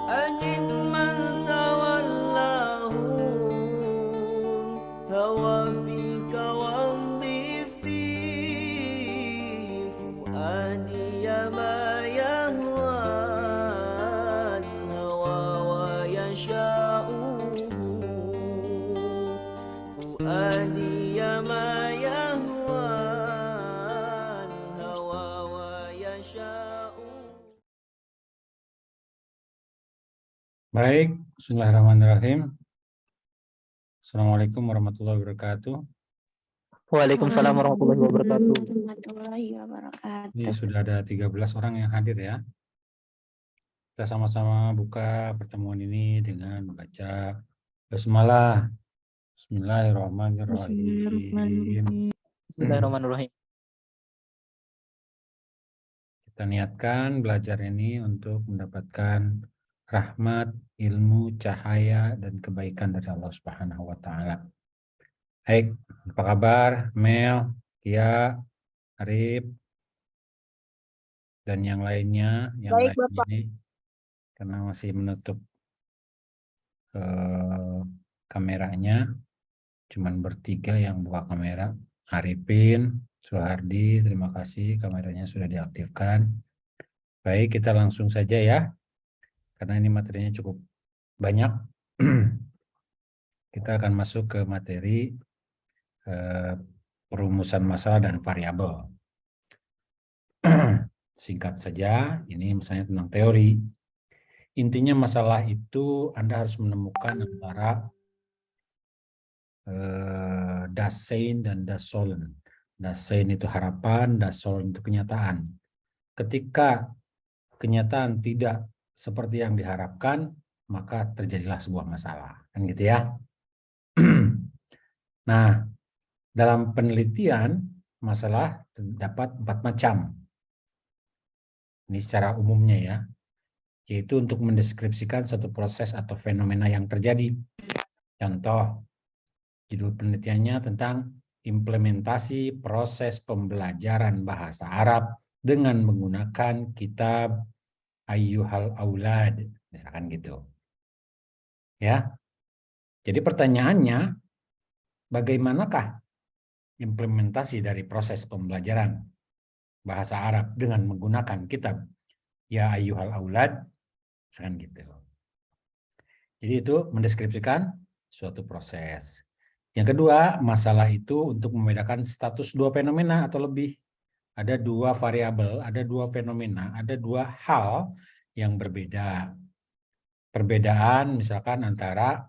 أجب من تولاه هوى فيك وامضي في فؤادي ما يهوى الهوى ويشاء فؤادي ما يهوى الهوى ويشاء. Baik, bismillahirrahmanirrahim. Assalamualaikum warahmatullahi wabarakatuh. Waalaikumsalam warahmatullahi wabarakatuh. Ini sudah ada 13 orang yang hadir ya. Kita sama-sama buka pertemuan ini dengan membaca basmalah. Bismillahirrahmanirrahim. Bismillahirrahmanirrahim. Kita niatkan belajar ini untuk mendapatkan rahmat, ilmu, cahaya, dan kebaikan dari Allah Subhanahu wa Ta'ala. Baik, apa kabar? Mel, Tia, Arif, dan yang lainnya, Baik, Bapak. ini karena masih menutup kameranya, cuman bertiga yang buka kamera. Arifin, Suhardi, terima kasih kameranya sudah diaktifkan. Baik, kita langsung saja ya, karena ini materinya cukup banyak. Kita akan masuk ke materi perumusan masalah dan variabel. Singkat saja, ini misalnya tentang teori. Intinya masalah itu Anda harus menemukan antara das Sein dan das Sollen. Das Sein itu harapan, das Sollen itu kenyataan. Ketika kenyataan tidak seperti yang diharapkan, maka terjadilah sebuah masalah. Kan gitu ya. Nah, dalam penelitian, masalah terdapat 4 macam. Ini secara umumnya ya. Yaitu untuk mendeskripsikan satu proses atau fenomena yang terjadi. Contoh, judul penelitiannya tentang implementasi proses pembelajaran bahasa Arab dengan menggunakan kitab Ayyuhal Aulad, misalkan gitu. Ya. Jadi pertanyaannya, bagaimanakah implementasi dari proses pembelajaran bahasa Arab dengan menggunakan kitab Ya Ayyuhal Aulad, misalkan gitu. Jadi itu mendeskripsikan suatu proses. Yang kedua, masalah itu untuk membedakan status dua fenomena atau lebih. Ada dua variabel, ada dua fenomena, ada dua hal yang berbeda. Perbedaan misalkan antara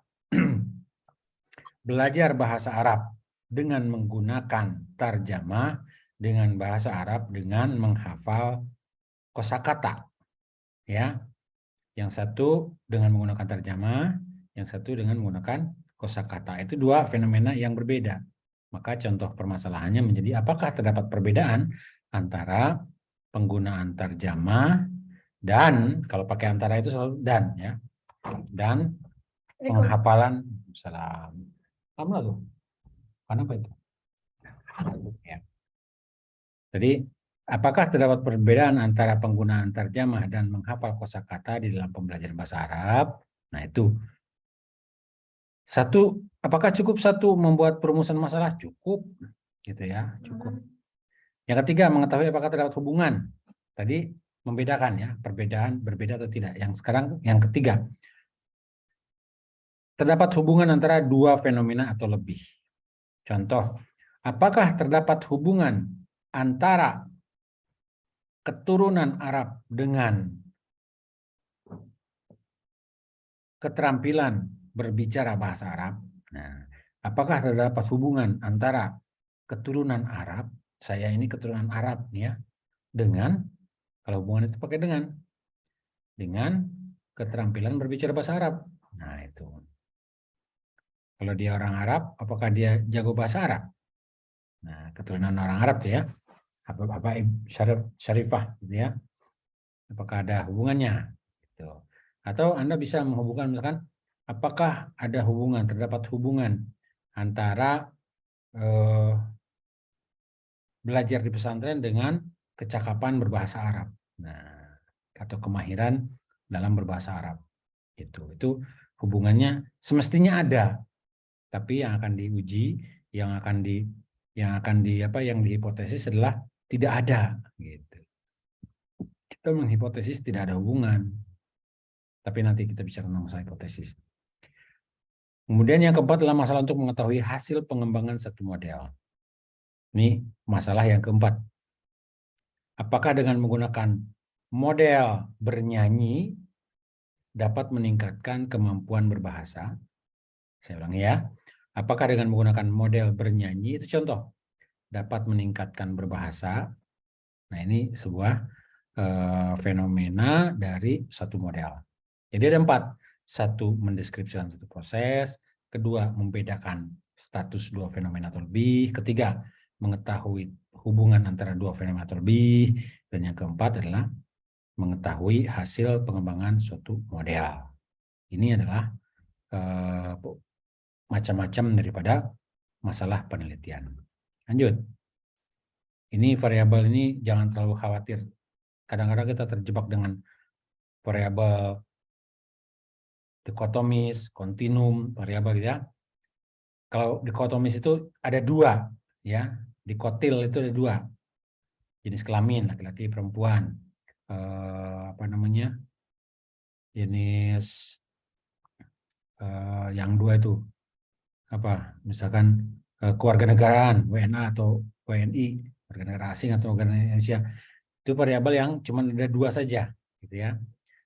belajar bahasa Arab dengan menggunakan tarjamah dengan bahasa Arab dengan menghafal kosakata. Ya. Yang satu dengan menggunakan tarjamah, yang satu dengan menggunakan kosakata. Itu dua fenomena yang berbeda. Maka contoh permasalahannya menjadi apakah terdapat perbedaan antara penggunaan tarjamah dan, kalau pakai antara itu selalu dan ya, dan penghafalan salam. Lama tuh. Kenapa itu? Ya. Jadi apakah terdapat perbedaan antara penggunaan tarjamah dan menghafal kosakata di dalam pembelajaran bahasa Arab? Nah itu. Satu, apakah cukup satu membuat perumusan masalah? Cukup, gitu ya, cukup. Yang ketiga, mengetahui apakah terdapat hubungan. Tadi membedakan ya, perbedaan berbeda atau tidak. Yang sekarang yang ketiga, terdapat hubungan antara dua fenomena atau lebih. Contoh, apakah terdapat hubungan antara keturunan Arab dengan keterampilan berbicara bahasa Arab? Nah, apakah terdapat hubungan antara keturunan Arab, saya ini keturunan Arab nih ya, dengan, kalau hubungan itu pakai dengan keterampilan berbicara bahasa Arab. Nah itu. Kalau dia orang Arab, apakah dia jago bahasa Arab? Nah, keturunan orang Arab tuh ya. Apa Syarifah gitu ya. Apakah ada hubungannya? Gitu. Atau Anda bisa menghubungkan misalkan, apakah ada hubungan, terdapat hubungan antara belajar di pesantren dengan kecakapan berbahasa Arab. Nah, atau kemahiran dalam berbahasa Arab. Itu hubungannya semestinya ada, tapi yang akan diuji, yang dihipotesis adalah tidak ada gitu. Kita menghipotesis tidak ada hubungan. Tapi nanti kita bicara tentang masalah hipotesis. Kemudian yang keempat adalah masalah untuk mengetahui hasil pengembangan satu model. Ini masalah yang keempat. Apakah dengan menggunakan model bernyanyi dapat meningkatkan kemampuan berbahasa? Saya ulangi ya. Apakah dengan menggunakan model bernyanyi, itu contoh, dapat meningkatkan berbahasa? Nah, ini sebuah fenomena dari satu model. Jadi ada 4. 1, mendeskripsikan satu proses. 2, membedakan status 2 fenomena atau lebih. 3, mengetahui hubungan antara 2 fenomena atau lebih. Dan yang keempat adalah mengetahui hasil pengembangan suatu model. Ini adalah macam-macam daripada masalah penelitian. Lanjut. Ini variabel ini jangan terlalu khawatir. Kadang-kadang kita terjebak dengan variabel dikotomis, kontinum, variabel ya. Kalau dikotomis itu ada 2, ya. Dikotil itu ada 2. Jenis kelamin, laki-laki, perempuan. Jenis yang 2 itu apa? Misalkan kewarganegaraan, WNA atau WNI, warga negara asing atau warga negara Indonesia. Itu variabel yang cuma ada 2 saja, gitu ya.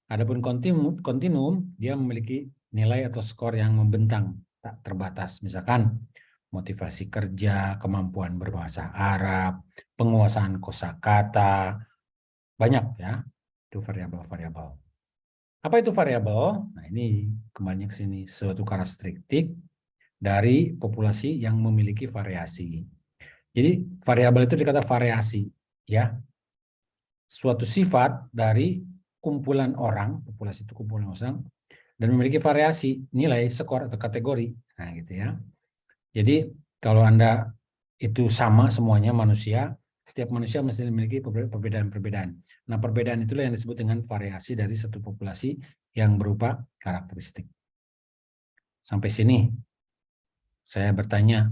Adapun kontinum dia memiliki nilai atau skor yang membentang, tak terbatas. Misalkan motivasi kerja, kemampuan berbahasa Arab, penguasaan kosakata, banyak ya. Itu variabel-variabel. Apa itu variabel? Nah, ini kembali ke sini, suatu karakteristik dari populasi yang memiliki variasi. Jadi variabel itu dikata variasi, ya. Suatu sifat dari kumpulan orang, populasi itu kumpulan orang, dan memiliki variasi nilai, skor atau kategori. Nah, gitu ya. Jadi kalau Anda itu sama semuanya manusia, setiap manusia mesti memiliki perbedaan-perbedaan. Nah, perbedaan itulah yang disebut dengan variasi dari satu populasi yang berupa karakteristik. Sampai sini saya bertanya,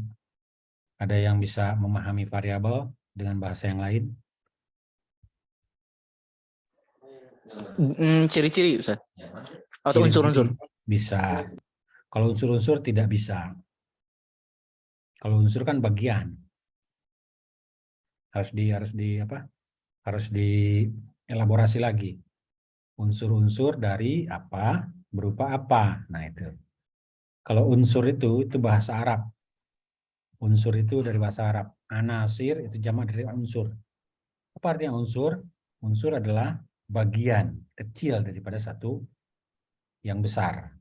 ada yang bisa memahami variabel dengan bahasa yang lain? Ciri-ciri, Ustaz. Atau Ciri-ciri unsur-unsur. Bisa. Kalau unsur-unsur tidak bisa. Kalau unsur kan bagian. Harus dielaborasi lagi. Unsur-unsur dari apa, berupa apa. Nah, itu. Kalau unsur itu bahasa Arab. Unsur itu dari bahasa Arab. Anasir itu jamak dari unsur. Apa artinya unsur? Unsur adalah bagian kecil daripada satu yang besar.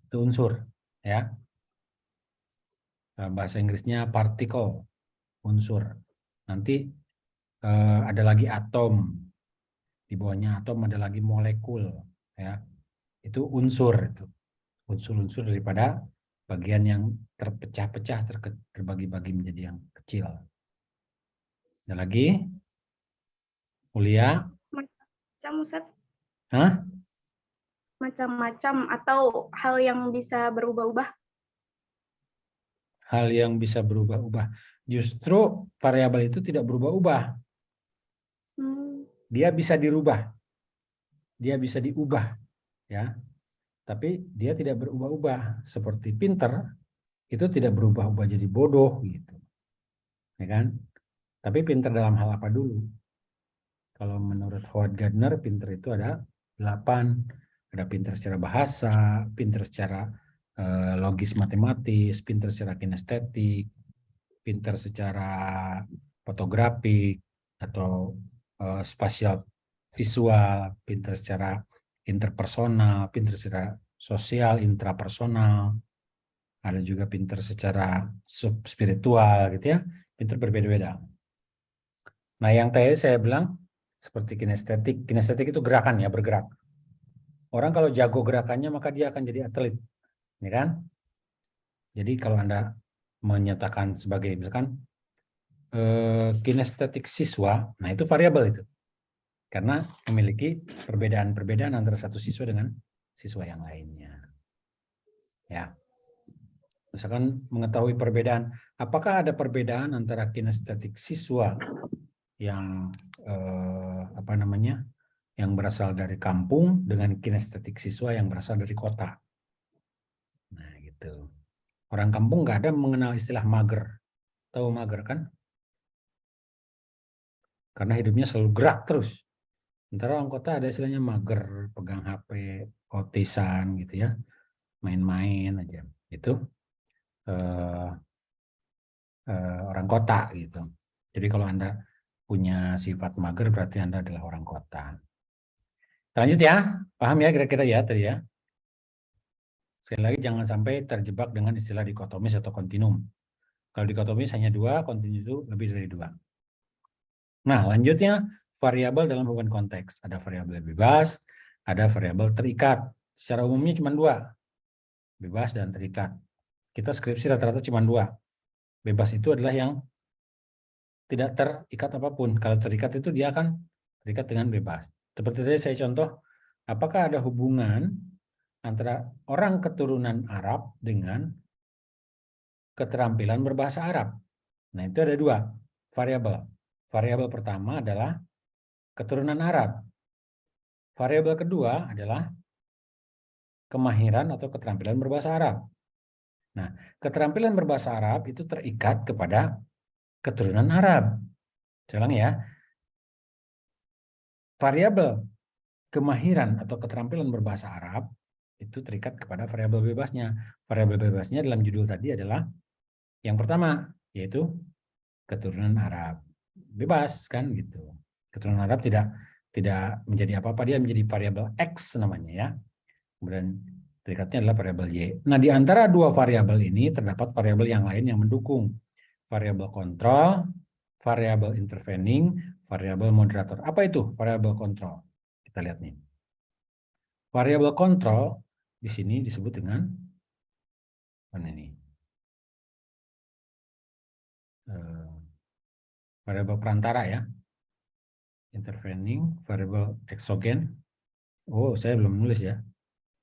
Itu unsur, ya. Bahasa Inggrisnya particle, unsur. Nanti ada lagi atom. Di bawahnya atom ada lagi molekul, ya. Itu unsur itu. Unsur-unsur daripada bagian yang terpecah-pecah, terbagi-bagi menjadi yang kecil. Ada lagi? Mulia? Macam, Ustaz. Hah? Macam-macam atau hal yang bisa berubah-ubah. Hal yang bisa berubah-ubah. Justru variabel itu tidak berubah-ubah. Dia bisa dirubah. Dia bisa diubah, ya. Tapi dia tidak berubah-ubah. Seperti pinter, itu tidak berubah-ubah jadi bodoh gitu. Ya kan? Tapi pinter dalam hal apa dulu? Kalau menurut Howard Gardner, pinter itu ada 8. Ada pinter secara bahasa, pinter secara logis matematis, pinter secara kinestetik, pinter secara fotografik atau spasial visual, pinter secara interpersonal, pinter secara sosial, intrapersonal, ada juga pinter secara subspiritual gitu ya, pinter berbeda-beda. Nah, yang tadi saya bilang seperti kinestetik itu gerakan ya, bergerak. Orang kalau jago gerakannya maka dia akan jadi atlet, ya kan? Jadi kalau Anda menyatakan sebagai misalkan kinestetik siswa, nah itu variabel itu. Karena memiliki perbedaan-perbedaan antara satu siswa dengan siswa yang lainnya. Ya. Misalkan mengetahui perbedaan, apakah ada perbedaan antara kinestetik siswa yang yang berasal dari kampung dengan kinestetik siswa yang berasal dari kota. Nah, gitu. Orang kampung nggak ada mengenal istilah mager. Tahu mager kan? Karena hidupnya selalu gerak terus. Sementara orang kota ada istilahnya mager, pegang HP, otisan gitu ya, main-main aja. Itu orang kota gitu. Jadi kalau Anda punya sifat mager berarti Anda adalah orang kota. Lanjut ya, paham ya kira-kira ya tadi ya. Sekali lagi jangan sampai terjebak dengan istilah dikotomis atau kontinum. Kalau dikotomis hanya 2, kontinum itu lebih dari 2. Nah, lanjutnya variabel dalam hubungan konteks. Ada variabel bebas, ada variabel terikat. Secara umumnya cuma 2. Bebas dan terikat. Kita skripsi rata-rata cuma 2. Bebas itu adalah yang tidak terikat apapun. Kalau terikat itu dia akan terikat dengan bebas. Seperti tadi saya contoh, apakah ada hubungan antara orang keturunan Arab dengan keterampilan berbahasa Arab? Nah, itu ada 2 variabel. Variabel pertama adalah keturunan Arab. Variabel kedua adalah kemahiran atau keterampilan berbahasa Arab. Nah, keterampilan berbahasa Arab itu terikat kepada keturunan Arab. Saya ulangi ya. Variabel kemahiran atau keterampilan berbahasa Arab itu terikat kepada variabel bebasnya. Variabel bebasnya dalam judul tadi adalah yang pertama, yaitu keturunan Arab. Bebas kan gitu. Keturunan Arab tidak menjadi apa-apa, dia menjadi variabel X namanya ya. Kemudian terikatnya adalah variabel Y. Nah, di antara 2 variabel ini terdapat variabel yang lain yang mendukung. Variabel kontrol, variabel intervening, variabel moderator. Apa itu variabel kontrol? Kita lihat nih. Variabel kontrol di sini disebut dengan mana ini? Variabel perantara ya. Intervening, variabel exogen. Oh, saya belum nulis ya.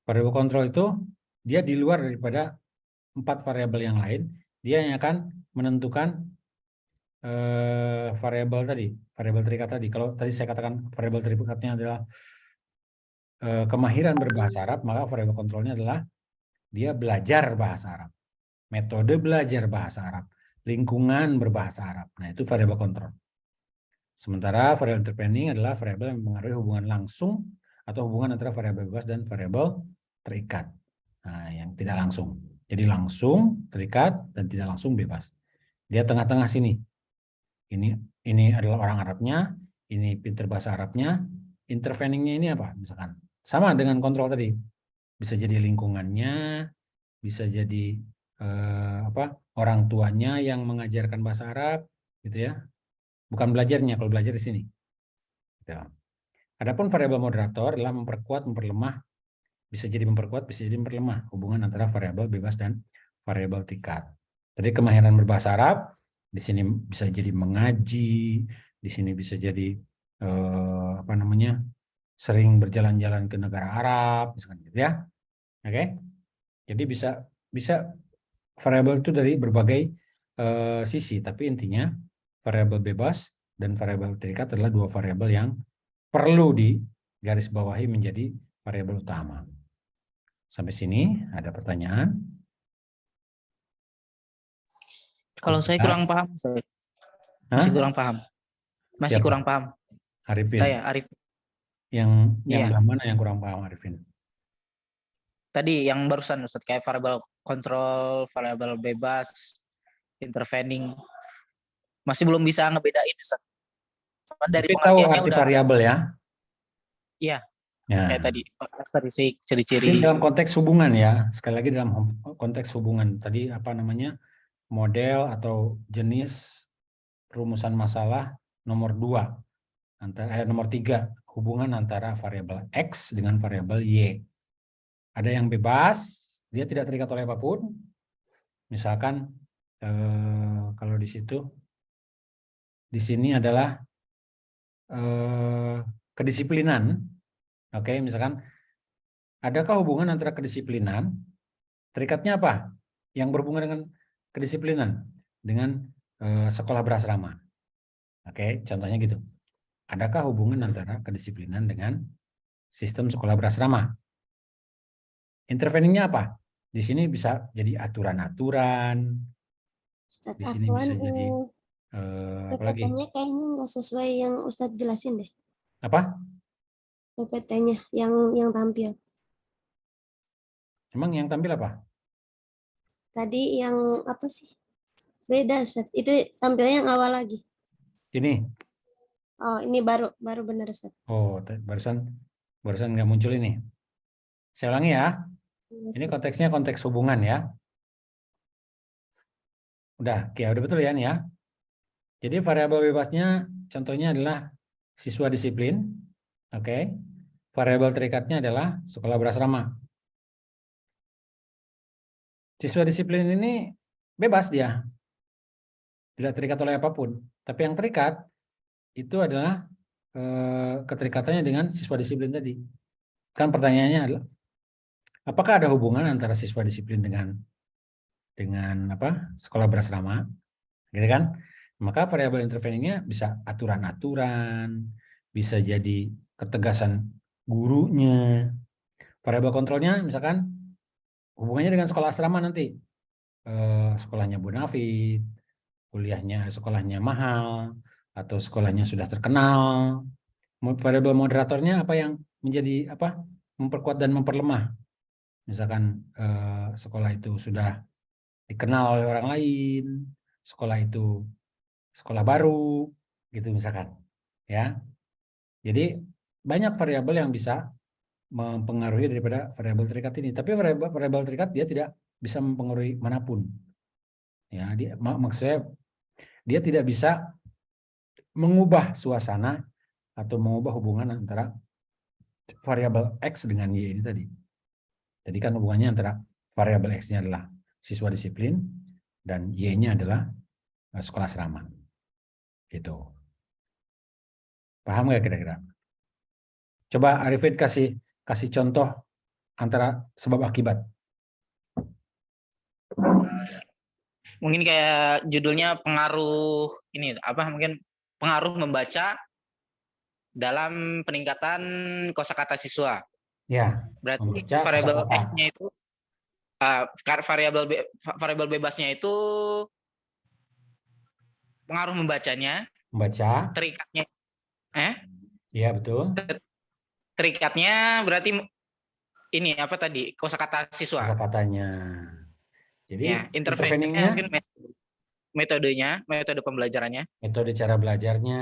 Variabel kontrol itu dia di luar daripada 4 variabel yang lain. Dia yang akan menentukan variabel tadi, variabel terikat tadi. Kalau tadi saya katakan variabel terikatnya adalah kemahiran berbahasa Arab, maka variabel kontrolnya adalah dia belajar bahasa Arab, metode belajar bahasa Arab, lingkungan berbahasa Arab. Nah, itu variabel kontrol. Sementara variabel intervening adalah variabel yang mengaruhi hubungan langsung atau hubungan antara variabel bebas dan variabel terikat. Nah, yang tidak langsung. Jadi langsung, terikat, dan tidak langsung bebas. Dia tengah-tengah sini. Ini adalah orang Arabnya, ini pinter bahasa Arabnya, interveningnya ini apa? Misalkan sama dengan kontrol tadi. Bisa jadi lingkungannya, bisa jadi orang tuanya yang mengajarkan bahasa Arab, gitu ya. Bukan belajarnya, kalau belajar di sini. Ya. Adapun variabel moderator adalah memperkuat, memperlemah, bisa jadi memperkuat, bisa jadi memperlemah hubungan antara variabel bebas dan variabel terikat. Jadi kemahiran berbahasa Arab di sini bisa jadi mengaji, di sini bisa jadi sering berjalan-jalan ke negara Arab, misalkan gitu ya. Oke. Jadi bisa variabel itu dari berbagai sisi, tapi intinya variabel bebas dan variabel terikat adalah 2 variabel yang perlu digarisbawahi menjadi variabel utama. Sampai sini ada pertanyaan? Kalau saya kurang paham, saya masih kurang paham. Masih Siapa? kurang paham. Arifin. Saya Arif. Yang Iya. dalam mana yang kurang paham, Arifin? Tadi yang barusan Ustaz, kayak variabel kontrol, variabel bebas, intervening. Masih belum bisa ngebedain Ustaz. Cuman dari Tapi tahu pengertiannya arti udah. variabel ya? Iya. Ya. Kayak tadi ciri-ciri. Ini dalam konteks hubungan ya. Sekali lagi dalam konteks hubungan. Tadi apa namanya? Model atau jenis rumusan masalah nomor 2. Nomor 3. Hubungan antara variabel X dengan variabel Y. Ada yang bebas, dia tidak terikat oleh apapun. Misalkan kalau di sini adalah kedisiplinan. Oke, misalkan adakah hubungan antara kedisiplinan, terikatnya apa? Yang berhubungan dengan kedisiplinan, dengan sekolah berasrama. Oke, contohnya gitu. Adakah hubungan antara kedisiplinan dengan sistem sekolah berasrama? Interveningnya apa? Di sini bisa jadi aturan-aturan. Ustadz Di sini Afwan, bisa jadi apa lagi? PPT-nya kayaknya nggak sesuai yang Ustadz jelasin deh. Apa? PPT-nya yang tampil. Emang yang tampil apa? Tadi yang apa sih? Beda Ustadz. Itu tampilnya yang awal lagi. Ini. Oh, ini baru benar Ustadz. Oh, barusan nggak muncul ini. Saya ulangi ya. Ini konteksnya konteks hubungan ya. Udah betul ya nih ya. Jadi variabel bebasnya contohnya adalah siswa disiplin. Oke. Variabel terikatnya adalah sekolah berasrama. Siswa disiplin ini bebas dia. Tidak terikat oleh apapun. Tapi yang terikat itu adalah keterikatannya dengan siswa disiplin tadi. Kan pertanyaannya adalah apakah ada hubungan antara siswa disiplin dengan sekolah berasrama, gitu kan? Maka variabel interveningnya bisa aturan-aturan, bisa jadi ketegasan gurunya. Variabel kontrolnya misalkan hubungannya dengan sekolah asrama nanti, sekolahnya bonafit, sekolahnya mahal, atau sekolahnya sudah terkenal. Variabel moderatornya apa yang menjadi memperkuat dan memperlemah. Misalkan sekolah itu sudah dikenal oleh orang lain, sekolah itu sekolah baru, gitu misalkan, ya. Jadi banyak variabel yang bisa mempengaruhi daripada variabel terikat ini. Tapi variabel terikat dia tidak bisa mempengaruhi manapun. Ya, maksudnya dia tidak bisa mengubah suasana atau mengubah hubungan antara variabel X dengan Y ini tadi. Jadi kan hubungannya antara variabel X-nya adalah siswa disiplin dan Y-nya adalah sekolah asrama. Gitu. Paham nggak kira-kira? Coba Arifin kasih contoh antara sebab akibat. Mungkin kayak judulnya pengaruh mungkin pengaruh membaca dalam peningkatan kosakata siswa. Ya. Berarti variabel X-nya itu variabel bebasnya itu pengaruh membacanya. Membaca. Terikatnya Iya, betul. Terikatnya berarti ini apa tadi? Kosakata siswa. Kosakatanya. Jadi ya, interveningnya mungkin metode pembelajarannya. Metode cara belajarnya.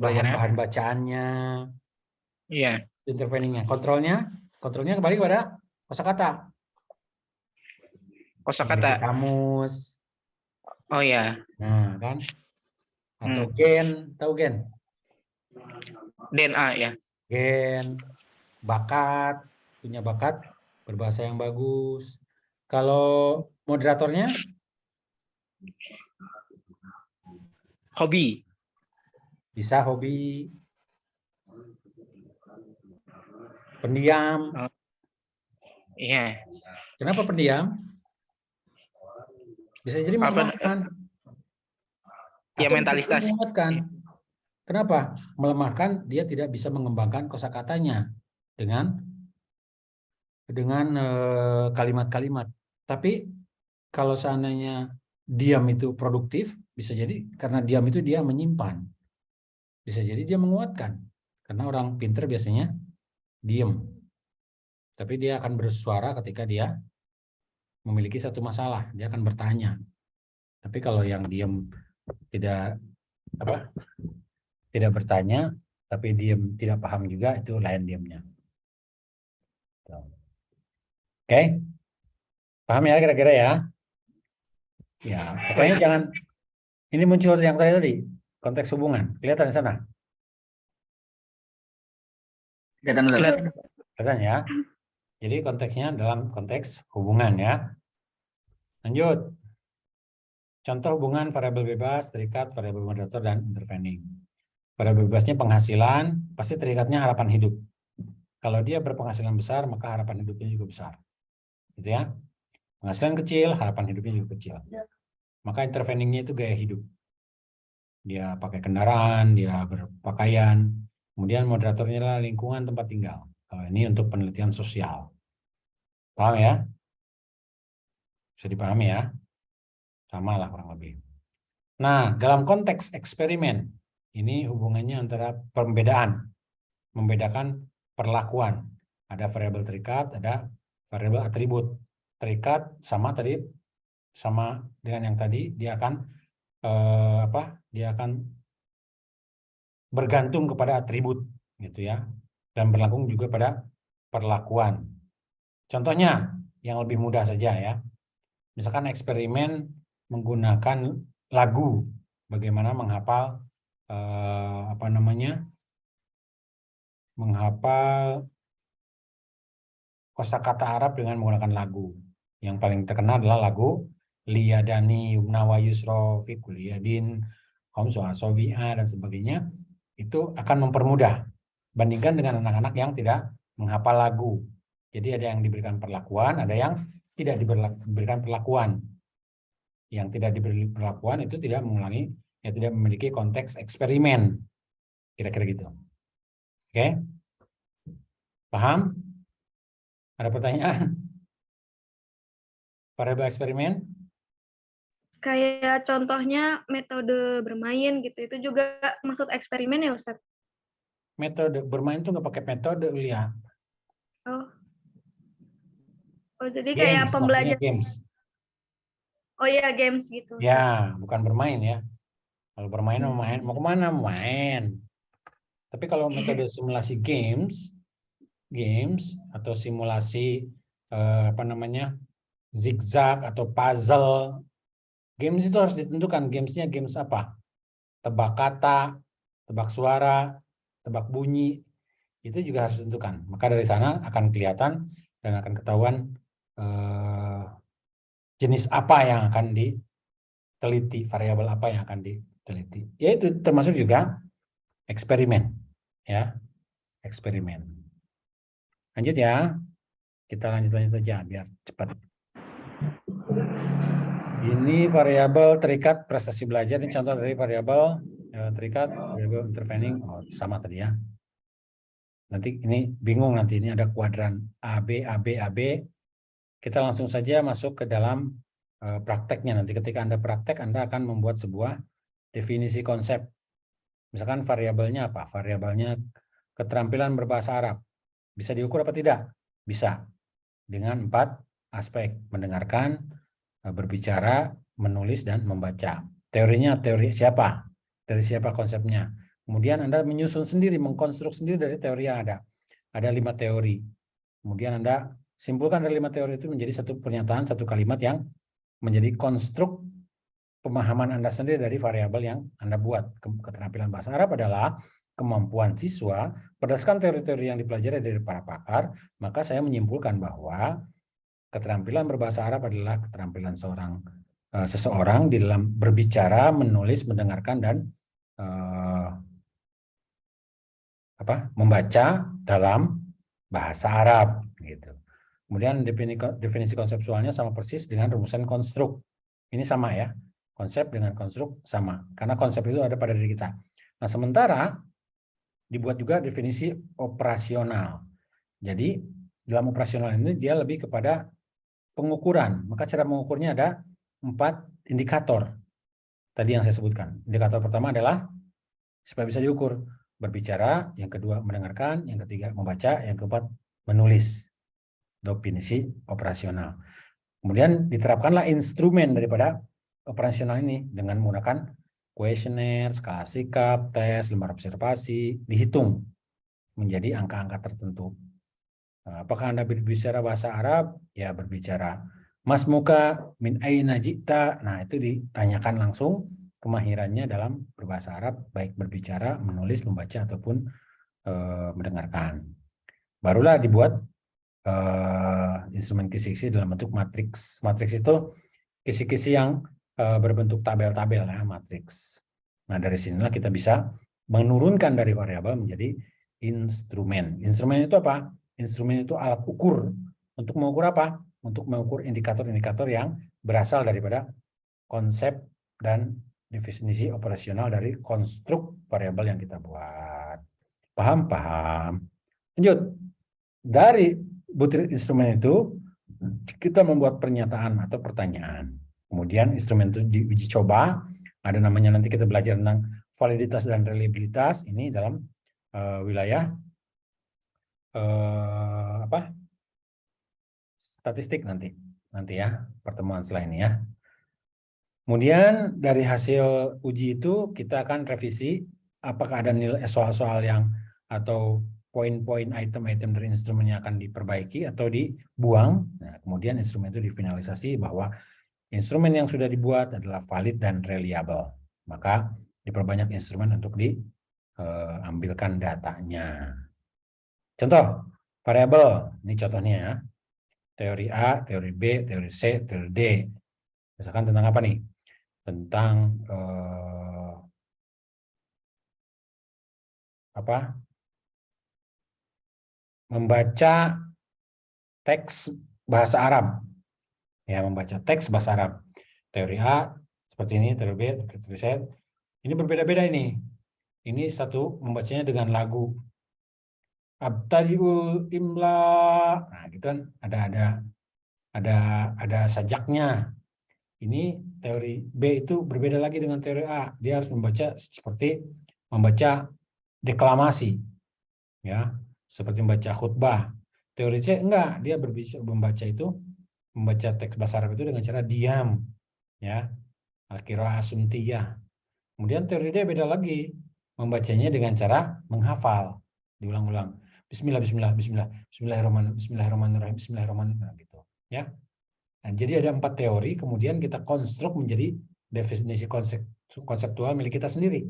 Bahan bacaannya. Iya. Interveningnya. Kontrolnya kembali kepada kosakata. Kosakata. Kamus. Oh ya. Nah, kan? Atau gen, tahu gen? DNA ya. Gen, bakat, punya bakat, berbahasa yang bagus. Kalau moderatornya? Hobi. Bisa hobi. Pendiam. Iya. Kenapa pendiam? Bisa jadi melemahkan. Ya, mentalitas. Kenapa? Melemahkan, dia tidak bisa mengembangkan kosakatanya dengan kalimat-kalimat. Tapi kalau seandainya diam itu produktif, bisa jadi karena diam itu dia menyimpan. Bisa jadi dia menguatkan. Karena orang pintar biasanya diam. Tapi dia akan bersuara ketika dia memiliki satu masalah, dia akan bertanya. Tapi kalau yang diam tidak bertanya, tapi diam tidak paham juga, itu lain diamnya. Oke? Paham ya kira-kira ya? Ya, pokoknya jangan ini muncul yang tadi konteks hubungan. Kelihatan di sana? Kelihatan ya? Jadi konteksnya dalam konteks hubungan ya. Lanjut. Contoh hubungan variabel bebas, terikat, variabel moderator, dan intervening. Variabel bebasnya penghasilan, pasti terikatnya harapan hidup. Kalau dia berpenghasilan besar, maka harapan hidupnya juga besar. Gitu ya. Penghasilan kecil, harapan hidupnya juga kecil. Maka interveningnya itu gaya hidup. Dia pakai kendaraan, dia berpakaian. Kemudian moderatornya adalah lingkungan tempat tinggal. Kalau ini untuk penelitian sosial. Paham ya? Bisa dipahami ya? Sama lah kurang lebih. Nah, dalam konteks eksperimen, ini hubungannya antara membedakan perlakuan. Ada variabel terikat, ada variabel atribut. Terikat sama dengan yang tadi, dia akan dia akan bergantung kepada atribut gitu ya, dan berlaku juga pada perlakuan. Contohnya yang lebih mudah saja ya. Misalkan eksperimen menggunakan lagu, bagaimana menghafal menghafal kosakata Arab dengan menggunakan lagu. Yang paling terkenal adalah lagu Liyadani Yumna wa Yusra fi kulli yadin khamsu asabi'a dan sebagainya. Itu akan mempermudah bandingkan dengan anak-anak yang tidak menghafal lagu. Jadi ada yang diberikan perlakuan, ada yang tidak diberikan perlakuan. Yang tidak diberi perlakuan itu tidak memiliki konteks eksperimen. Kira-kira gitu. Oke? Paham? Ada pertanyaan? Variabel eksperimen? Kayak contohnya metode bermain gitu, itu juga maksud eksperimen ya Ustadz? Metode bermain itu nggak pakai metode, lihat. Oh jadi kayak pembelajaran. Games. Oh iya, games gitu. Ya, bukan bermain ya. Kalau bermain mau kemana? Main. Tapi kalau metode simulasi games atau simulasi zigzag atau puzzle, games itu harus ditentukan. Gamesnya games apa? Tebak kata, tebak suara, tebak bunyi, itu juga harus ditentukan. Maka dari sana akan kelihatan dan akan ketahuan jenis apa yang akan diteliti, variabel apa yang akan diteliti. Yaitu termasuk juga eksperimen, ya, eksperimen. Lanjut ya, kita lanjut aja biar cepat. Ini variabel terikat prestasi belajar. Ini contoh dari variabel terikat, variabel intervening. Oh, sama tadi ya. Nanti ini bingung, nanti ini ada kuadran AB, AB, AB. Kita langsung saja masuk ke dalam prakteknya. Nanti ketika Anda praktek, Anda akan membuat sebuah definisi konsep. Misalkan variabelnya apa? Variabelnya keterampilan berbahasa Arab. Bisa diukur apa tidak? Bisa. Dengan 4 aspek. Mendengarkan, berbicara, menulis, dan membaca. Teorinya teori siapa? Dari siapa konsepnya? Kemudian Anda menyusun sendiri, mengkonstruk sendiri dari teori yang ada. Ada 5 teori. Kemudian Anda simpulkan dari 5 teori itu menjadi satu pernyataan, satu kalimat yang menjadi konstruk pemahaman Anda sendiri dari variabel yang Anda buat. Keterampilan bahasa Arab adalah kemampuan siswa berdasarkan teori-teori yang dipelajari dari para pakar, maka saya menyimpulkan bahwa keterampilan berbahasa Arab adalah keterampilan seseorang di dalam berbicara, menulis, mendengarkan, dan membaca dalam bahasa Arab. Gitu. Kemudian definisi konseptualnya sama persis dengan rumusan konstruk. Ini sama ya, konsep dengan konstruk sama, karena konsep itu ada pada diri kita. Nah, sementara dibuat juga definisi operasional. Jadi dalam operasional ini dia lebih kepada pengukuran. Maka cara mengukurnya ada 4 indikator. Tadi yang saya sebutkan. Indikator pertama adalah supaya bisa diukur. Berbicara, yang kedua mendengarkan, yang ketiga membaca, yang keempat menulis. Definisi operasional. Kemudian diterapkanlah instrumen daripada operasional ini dengan menggunakan kuesioner, skala sikap, tes, lembar observasi, dihitung menjadi angka-angka tertentu. Apakah Anda berbicara bahasa Arab? Ya, berbicara. Mas muka min aina jita. Nah, itu ditanyakan langsung kemahirannya dalam berbahasa Arab, baik berbicara, menulis, membaca, ataupun mendengarkan. Barulah dibuat instrumen kisi-kisi dalam bentuk matriks. Matriks itu kisi-kisi yang berbentuk tabel-tabel ya, matriks. Nah, dari sinilah kita bisa menurunkan dari variabel menjadi instrumen. Instrumen itu apa? Instrumen itu alat ukur. Untuk mengukur apa? Untuk mengukur indikator-indikator yang berasal daripada konsep dan definisi operasional dari konstruk variabel yang kita buat. Paham? Paham. Lanjut. Dari butir instrumen itu, kita membuat pernyataan atau pertanyaan. Kemudian instrumen itu diuji coba. Ada namanya, nanti kita belajar tentang validitas dan reliabilitas. Ini dalam wilayah statistik nanti ya, pertemuan setelah ini ya. Kemudian dari hasil uji itu kita akan revisi apakah ada nilai soal-soal yang atau poin-poin item-item dari instrumen yang akan diperbaiki atau dibuang. Nah, kemudian instrumen itu difinalisasi bahwa instrumen yang sudah dibuat adalah valid dan reliable. Maka diperbanyak instrumen untuk diambilkan datanya. Contoh, variabel. Ini contohnya ya. Teori A, teori B, teori C, teori D. Misalkan tentang apa nih? Tentang membaca teks bahasa Arab. Ya, membaca teks bahasa Arab. Teori A seperti ini, teori B, teori C. Ini berbeda-beda ini. Ini satu membacanya dengan lagu. Abtadiul imla. Nah, gitu kan ada sajaknya. Ini teori B itu berbeda lagi dengan teori A. Dia harus membaca seperti membaca deklamasi. Ya, seperti membaca khutbah. Teori C enggak, dia membaca teks bahasa Arab itu dengan cara diam. Ya. Al-qiraah sumtiyah. Kemudian teori D beda lagi, membacanya dengan cara menghafal, diulang-ulang. Bismillah, bismillah, bismillah, bismillahirrahmanirrahim, bismillahirrahmanirrahim, bismillahirrahmanirrahim gitu, ya. Nah, jadi ada 4 teori, kemudian kita konstruk menjadi definisi konseptual milik kita sendiri.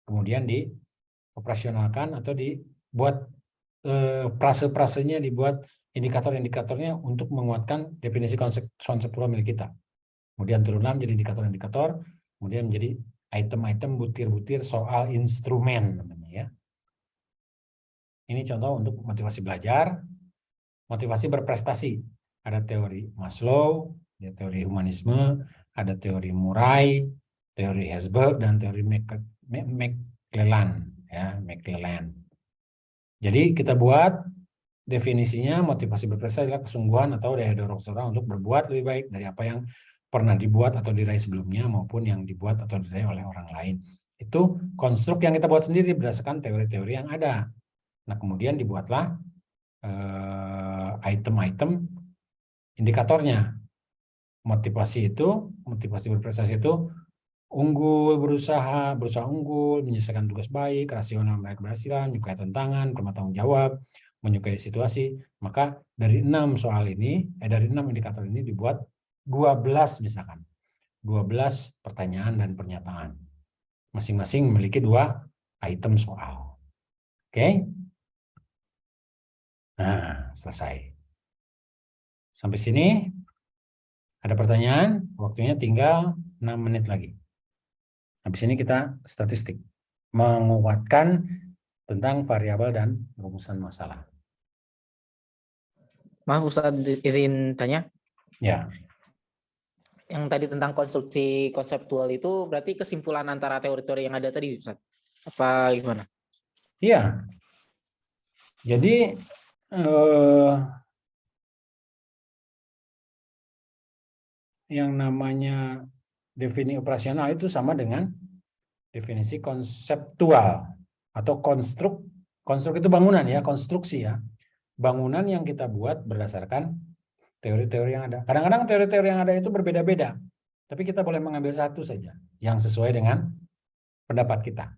Kemudian dioperasionalkan atau dibuat prase-prasenya, dibuat indikator-indikatornya untuk menguatkan definisi konseptual milik kita. Kemudian turunlah menjadi indikator-indikator, kemudian menjadi item-item, butir-butir soal instrumen namanya ya. Ini contoh untuk motivasi belajar, motivasi berprestasi. Ada teori Maslow, ada teori humanisme, ada teori Murray, teori Herzberg, dan teori McClelland. Ya, McClelland. Jadi kita buat definisinya, motivasi berprestasi adalah kesungguhan atau daya dorong seseorang untuk berbuat lebih baik dari apa yang pernah dibuat atau diraih sebelumnya maupun yang dibuat atau diraih oleh orang lain. Itu konstruk yang kita buat sendiri berdasarkan teori-teori yang ada. Nah, kemudian dibuatlah item-item indikatornya. Motivasi berprestasi itu unggul, berusaha unggul, menyelesaikan tugas baik, rasional meraih keberhasilan, menyukai tantangan, bertanggung jawab, menyukai situasi. Maka dari 6 indikator ini dibuat 12 misalkan. 12 pertanyaan dan pernyataan. Masing-masing memiliki 2 item soal. Oke? Nah, selesai. Sampai sini ada pertanyaan, waktunya tinggal 6 menit lagi. Habis ini kita statistik, menguatkan tentang variabel dan rumusan masalah. Maaf Ustadz, izin tanya. Ya. Yang tadi tentang konstruksi konseptual itu berarti kesimpulan antara teori-teori yang ada tadi, Ustadz? Apa gimana? Iya. Jadi yang namanya definisi operasional itu sama dengan definisi konseptual atau konstruk. Konstruk itu bangunan ya, konstruksi ya. Bangunan yang kita buat berdasarkan teori-teori yang ada. Kadang-kadang teori-teori yang ada itu berbeda-beda. Tapi kita boleh mengambil satu saja yang sesuai dengan pendapat kita.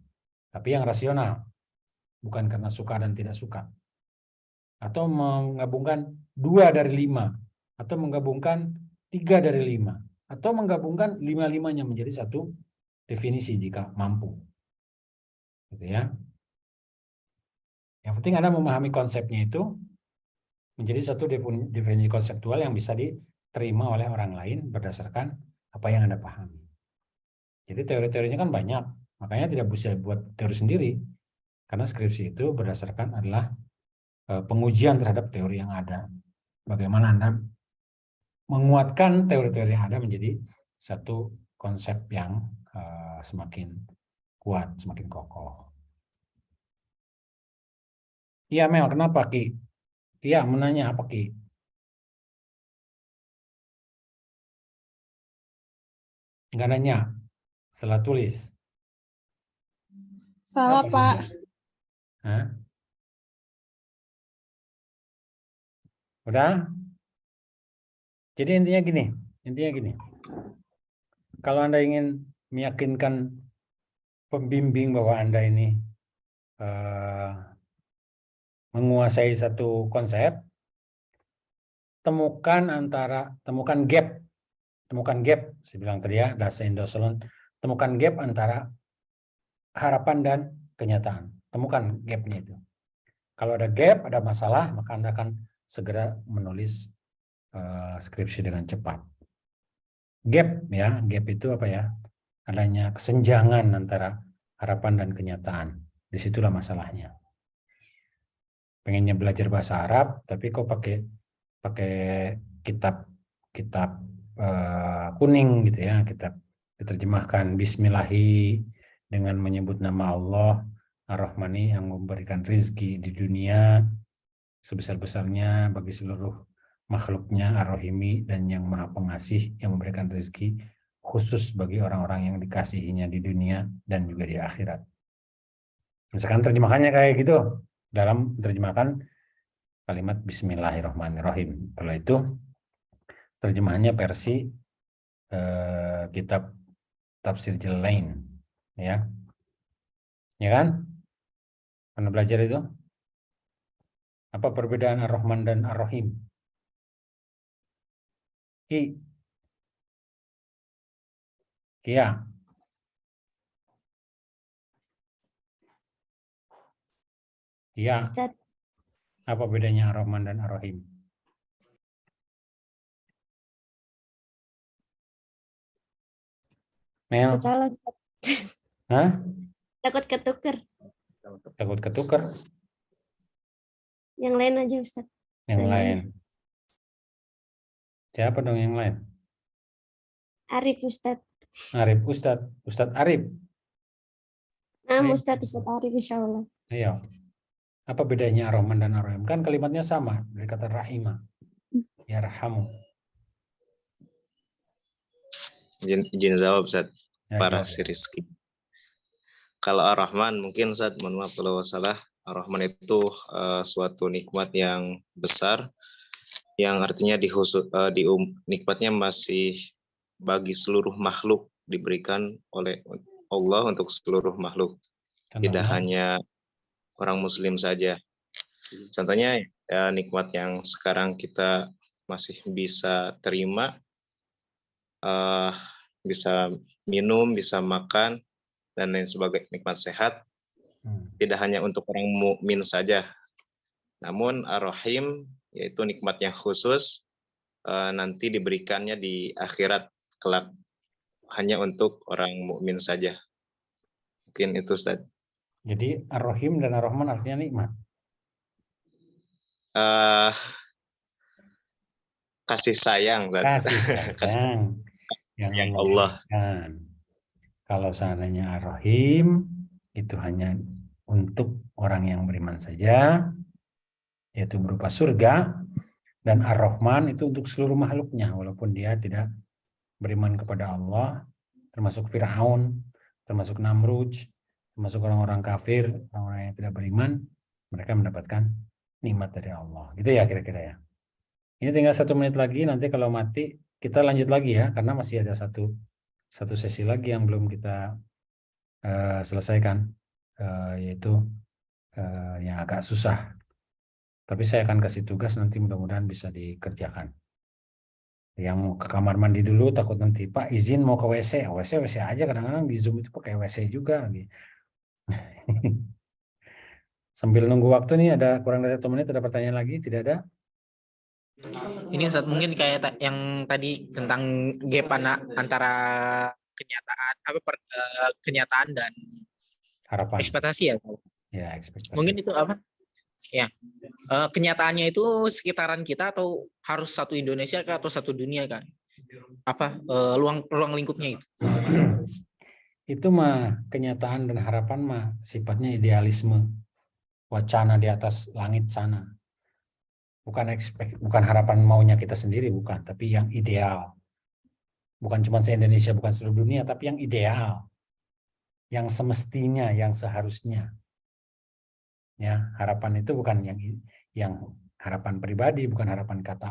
Tapi yang rasional. Bukan karena suka dan tidak suka. Atau menggabungkan 2 dari 5. Atau menggabungkan 3 dari 5. Atau menggabungkan 5-5-nya menjadi satu definisi jika mampu. Gitu ya. Yang penting Anda memahami konsepnya itu menjadi satu definisi konseptual yang bisa diterima oleh orang lain berdasarkan apa yang Anda pahami. Jadi teori-teorinya kan banyak. Makanya tidak bisa buat teori sendiri. Karena skripsi itu berdasarkan adalah pengujian terhadap teori yang ada. Bagaimana Anda menguatkan teori-teori yang ada menjadi satu konsep yang semakin kuat, semakin kokoh. Iya, Mel, kenapa, Ki? Iya, menanya apa, Ki? Enggak nanya, salah tulis. Salah, Apa, Pak. Hah? Udah? Jadi intinya gini. Kalau Anda ingin meyakinkan pembimbing bahwa Anda ini menguasai satu konsep, temukan gap, saya bilang tadi ya, bahasa Indosolon, temukan gap antara harapan dan kenyataan. Temukan gapnya itu. Kalau ada gap, ada masalah, maka Anda akan segera menulis skripsi dengan cepat. Gap ya, gap itu apa ya? Adanya kesenjangan antara harapan dan kenyataan. Disitulah masalahnya. Pengennya belajar bahasa Arab, tapi kok pakai kitab kuning gitu ya, kitab diterjemahkan Bismillahi dengan menyebut nama Allah Ar-Rahmani yang memberikan rizki di dunia sebesar-besarnya bagi seluruh makhluknya, Ar-Rahimi, dan yang Maha Pengasih yang memberikan rezeki khusus bagi orang-orang yang dikasihinya di dunia dan juga di akhirat. Misalkan terjemahannya kayak gitu dalam terjemahkan kalimat Bismillahirrahmanirrahim. Kalau itu terjemahannya versi kitab Tafsir Jalalain, ya kan? Pernah belajar itu? Apa perbedaan Ar-Rahman dan Ar-Rahim? Kia. Iya, Ustaz, apa bedanya Ar-Rahman dan Ar-Rahim? Mel, salah Ustaz. hah? Takut ketuker. Takut ketuker? Yang lain aja Ustaz. Yang Nanya. lain. Siapa dong yang lain? Arif Ustaz. Arif, Ustadz Arif. Nah, Ayo. Ustaz Arif insya Allah. Ayo. Apa bedanya Ar-Rahman dan Ar-Rahim? Kan kalimatnya sama dari kata rahimah. Ya rahamu. Izin jawab, Ustaz. Ya, Para jawab. si Rizky. Kalau Ar-Rahman, mungkin Ustaz, mohon maaf kalau salah. Ar-Rahman itu suatu nikmat yang besar, yang artinya nikmatnya masih bagi seluruh makhluk, diberikan oleh Allah untuk seluruh makhluk. Tidak Contohnya? hanya orang muslim saja. Contohnya ya, nikmat yang sekarang kita masih bisa terima, bisa minum, bisa makan, dan lain sebagainya, nikmat sehat. Tidak hanya untuk orang mukmin saja. Namun Ar-Rahim yaitu nikmat yang khusus, nanti diberikannya di akhirat kelak, hanya untuk orang mukmin saja. Mungkin itu, Ustaz. Jadi Ar-Rahim dan Ar-Rahman artinya nikmat. Kasih sayang, Ustaz. Kasih sayang yang Allah. berikan. Kalau seandainya Ar-Rahim itu hanya untuk orang yang beriman saja, yaitu berupa surga, dan Ar-Rahman itu untuk seluruh makhluknya, walaupun dia tidak beriman kepada Allah, termasuk Fir'aun, termasuk Namrud, termasuk orang-orang kafir, orang-orang yang tidak beriman, mereka mendapatkan nikmat dari Allah. Gitu ya kira-kira ya. Ini tinggal 1 menit lagi, nanti kalau mati kita lanjut lagi ya, karena masih ada satu sesi lagi yang belum kita selesaikan, yaitu yang agak susah. Tapi saya akan kasih tugas, nanti mudah-mudahan bisa dikerjakan. Yang mau ke kamar mandi dulu, takut nanti Pak izin mau ke WC. WC aja, kadang-kadang di Zoom itu pakai WC juga. Sambil nunggu waktu nih, ada kurang dari 1 menit, ada pertanyaan lagi? Tidak ada? Ini Ustaz, mungkin kayak yang tadi tentang gap antara kenyataan dan Harapan. ekspektasi ya. Ya, ekspektasi. Mungkin itu apa? Ya, kenyataannya itu sekitaran kita atau harus satu Indonesia kah atau satu dunia kan? Apa ruang lingkupnya itu? Itu mah kenyataan dan harapan mah sifatnya idealisme, wacana di atas langit sana. Bukan harapan maunya kita sendiri, bukan, tapi yang ideal. Bukan cuma se-Indonesia, bukan seluruh dunia, tapi yang ideal. Yang semestinya, yang seharusnya. Ya, harapan itu bukan yang harapan pribadi, bukan harapan kata